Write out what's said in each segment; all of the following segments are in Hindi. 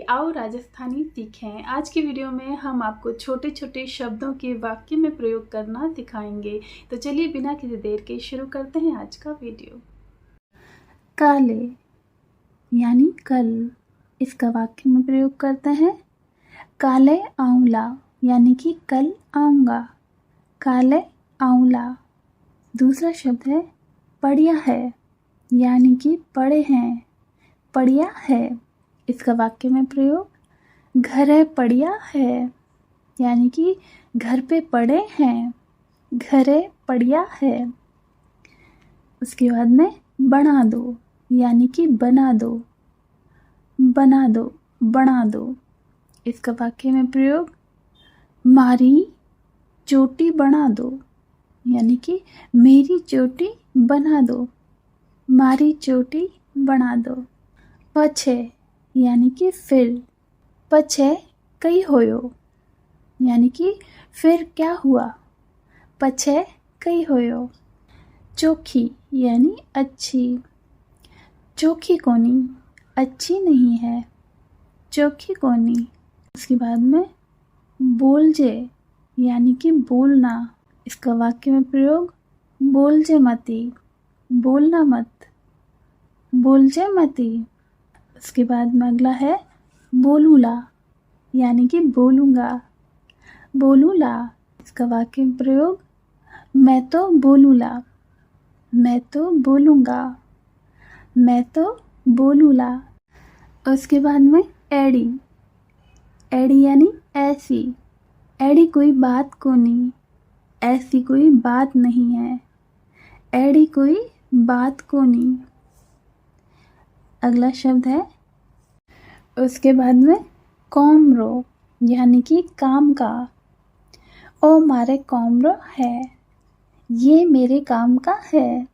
आओ राजस्थानी सीखें। आज की वीडियो में हम आपको छोटे छोटे शब्दों के वाक्य में प्रयोग करना सिखाएंगे। तो चलिए बिना किसी देर के शुरू करते हैं आज का वीडियो। काले यानी कल, इसका वाक्य में प्रयोग करते हैं। काले आंवला यानी कि कल आऊँगा। काले आंवला। दूसरा शब्द है पढ़िया है यानी कि पढ़े हैं। पढ़िया है, इसका वाक्य में प्रयोग। घर पढ़िया है यानी कि घर पे पड़े हैं। घरे पढ़िया है। उसके बाद में बना दो यानी कि बना दो। बना दो, बना दो, इसका वाक्य में प्रयोग। मारी चोटी बना दो यानी कि मेरी चोटी बना दो। मारी चोटी बना दो। पछे यानी कि फिर। पछे कई होयो यानी कि फिर क्या हुआ। पछे कई होयो। चोखी यानी अच्छी। चोखी कोनी, अच्छी नहीं है। चोखी कोनी। उसके बाद में बोल जे यानी कि बोलना, इसका वाक्य में प्रयोग। बोल जे मती, बोलना मत। बोल जे मती। उसके बाद में अगला है बोलूला यानी कि बोलूँगा। बोलूला, इसका वाक्य में प्रयोग। मैं तो बोलूला, मैं तो बोलूँगा। मैं तो बोलूला। उसके बाद में एड़ी। एड़ी यानी ऐसी। एड़ी कोई बात को नहीं, ऐसी कोई बात नहीं है। एड़ी कोई बात को नहीं। अगला शब्द है उसके बाद में कॉमरो यानी कि काम का। ओ मारे कॉमरो है, ये मेरे काम का है।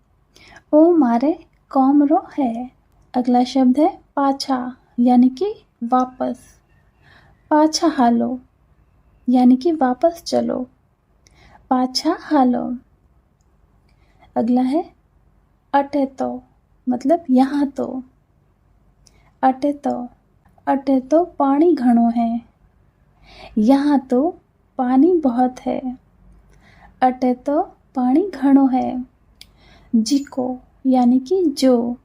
ओ मारे कॉमरो है। अगला शब्द है पाछा यानी कि वापस। पाछा हालो यानी कि वापस चलो। पाछा हालो। अगला है अटे तो, मतलब यहाँ तो। अटे तो, अटे तो पानी घणो है, यहाँ तो पानी बहुत है। अटे तो पानी घणो है। जिको यानी कि जो।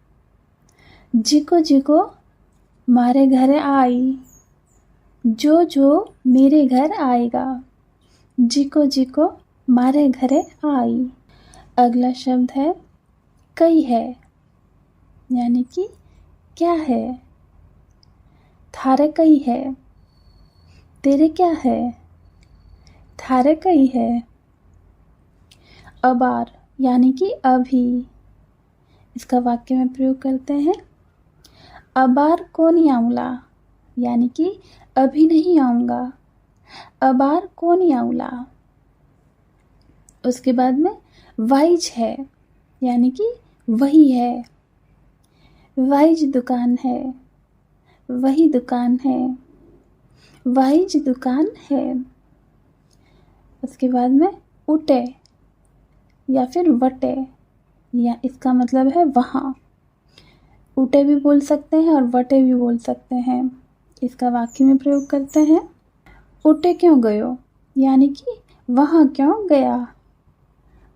जिको जिको मारे घरे आई, जो जो मेरे घर आएगा। जिको जिको मारे घरे आई। अगला शब्द है कई है यानी कि क्या है। थारे कई है, तेरे क्या है। थारे कई है। अबार यानी कि अभी, इसका वाक्य में प्रयोग करते हैं। अबार कोनी आऊला यानी कि अभी नहीं आऊँगा। अबार कोनी आऊला। उसके बाद में वाइज है यानी कि वही है। वाइज दुकान है, वही दुकान है। वाइज दुकान है। उसके बाद में उटे या फिर वटे, या इसका मतलब है वहाँ। उटे भी बोल सकते हैं और वटे भी बोल सकते हैं। इसका वाक्य में प्रयोग करते हैं। उटे क्यों गयो यानी कि वहाँ क्यों गया।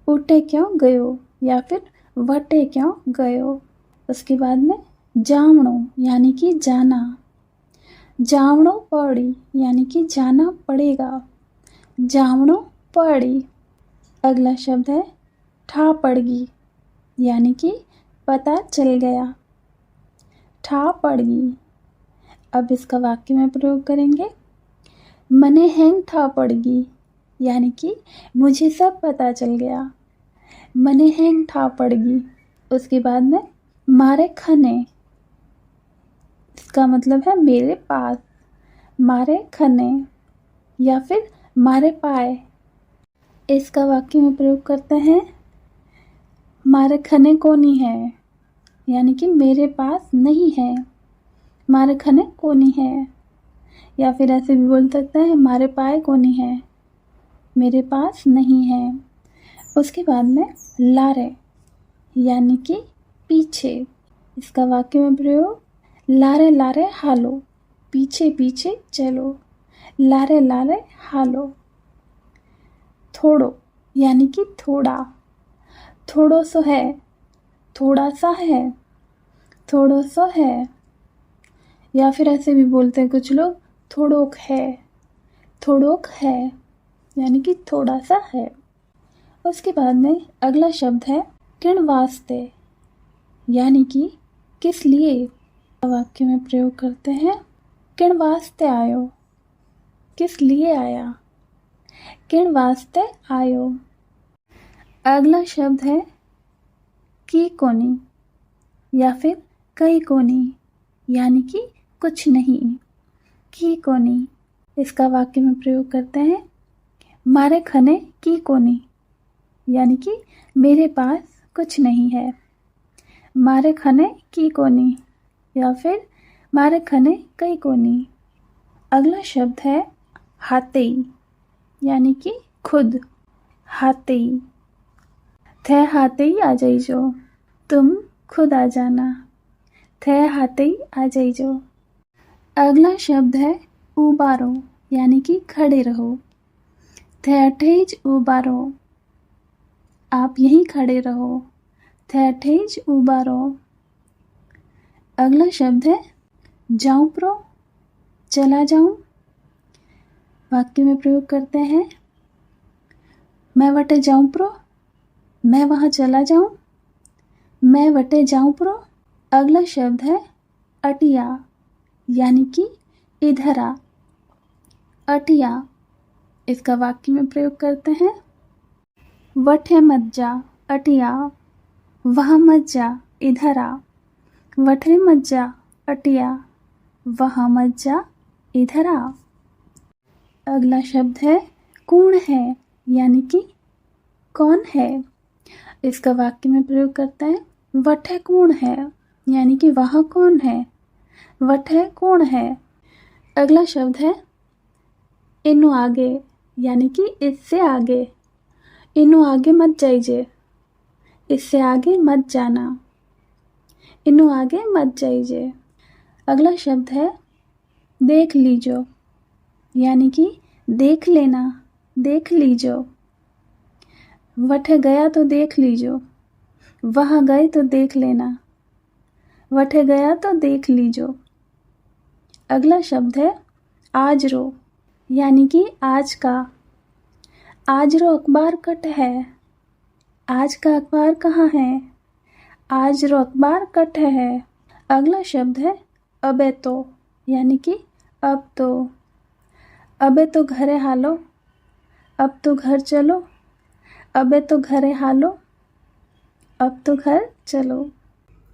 उटे क्यों गयो या फिर वटे क्यों गयो। उसके बाद में जावणो यानी कि जाना। जावणो पड़ी यानी कि जाना पड़ेगा। जावणो पड़ी। अगला शब्द है ठा पड़गी यानी कि पता चल गया। ठा पड़गी। अब इसका वाक्य में प्रयोग करेंगे। मने हैंग ठा पड़गी यानी कि मुझे सब पता चल गया। मने हैंग ठा पड़गी। उसके बाद में मारे खने, इसका मतलब है मेरे पास। मारे खने या फिर मारे पाए, इसका वाक्य में प्रयोग करते हैं। मारे खने कोनी है यानी कि मेरे पास नहीं है। मारे खने कोनी है। या फिर ऐसे भी बोल सकते हैं मारे पाए कोनी है, मेरे पास नहीं है। उसके बाद में लारे यानी कि पीछे, इसका वाक्य में प्रयोग। लारे लारे हालो पीछे पीछे चलो, लारे लारे हालो। थोड़ो यानी कि थोड़ा, थोड़ो सो है, थोड़ा सा है, थोड़ो सो है। या फिर ऐसे भी बोलते हैं कुछ लोग, थोड़ोक है, थोड़ोक है, यानी कि थोड़ा सा है। उसके बाद में अगला शब्द है किण वास्ते, यानी कि किस लिए। वाक्य में प्रयोग करते हैं, किण वास्ते आयो, किस लिए आया, किण वास्ते आयो। अगला शब्द है की कोनी या फिर कई कोनी, यानी कि कुछ नहीं, की कोनी। इसका वाक्य में प्रयोग करते हैं, मारे खने की कोनी, यानी कि मेरे पास कुछ नहीं है। मारे खने की कोनी या फिर मारे खने कई कोनी। अगला शब्द है हाथेई, यानी कि खुद, हाथेई। थे हाथेई आ जाइजो, तुम खुद आ जाना, थे हाथेई आ जाइजो। अगला शब्द है उबारो, यानी कि खड़े रहो, थे अठेज उबारो, आप यहीं खड़े रहो, थे अठेज उबारो। अगला शब्द है जाऊं प्रो, चला जाऊं। वाक्य में प्रयोग करते हैं, मैं वटे जाऊं प्रो, मैं वहां चला जाऊं, मैं वटे जाऊं प्रो। अगला शब्द है अटिया, यानी कि इधर आ, अटिया। इसका वाक्य में प्रयोग करते हैं, वठे मत जा, अटिया, वहां मत जा, इधर आ, वठे मत जा, अटिया, वहां मत जा, इधर आ। अगला शब्द है कौन है, यानी कि कौन है। इसका वाक्य में प्रयोग करते हैं, वठे कौन है, यानी कि वहाँ कौन है, वठे कौन है। अगला शब्द है इनु आगे, यानी कि इससे आगे, इनु आगे मत जाइजे, इससे आगे मत जाना, इनु आगे मत जाइजे। अगला शब्द है देख लीजो, यानी कि देख लेना, देख लीजो। वठे गया तो देख लीजो, वहाँ गए तो देख लेना, वठे गया तो देख लीजो। अगला शब्द है आज रो, यानी कि आज का, आज रो अखबार कट है, आज का अखबार कहाँ है, आज रो अखबार कट है। अगला शब्द है अबे तो, यानी कि अब तो, अबे तो घरे हालो, अब तो घर चलो, अबे तो घरे हालो, अब तो घर चलो।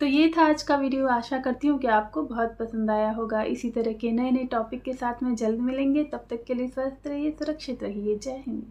तो ये था आज का वीडियो। आशा करती हूँ कि आपको बहुत पसंद आया होगा। इसी तरह के नए नए टॉपिक के साथ में जल्द मिलेंगे। तब तक के लिए स्वस्थ रहिए, सुरक्षित रहिए। जय हिंद।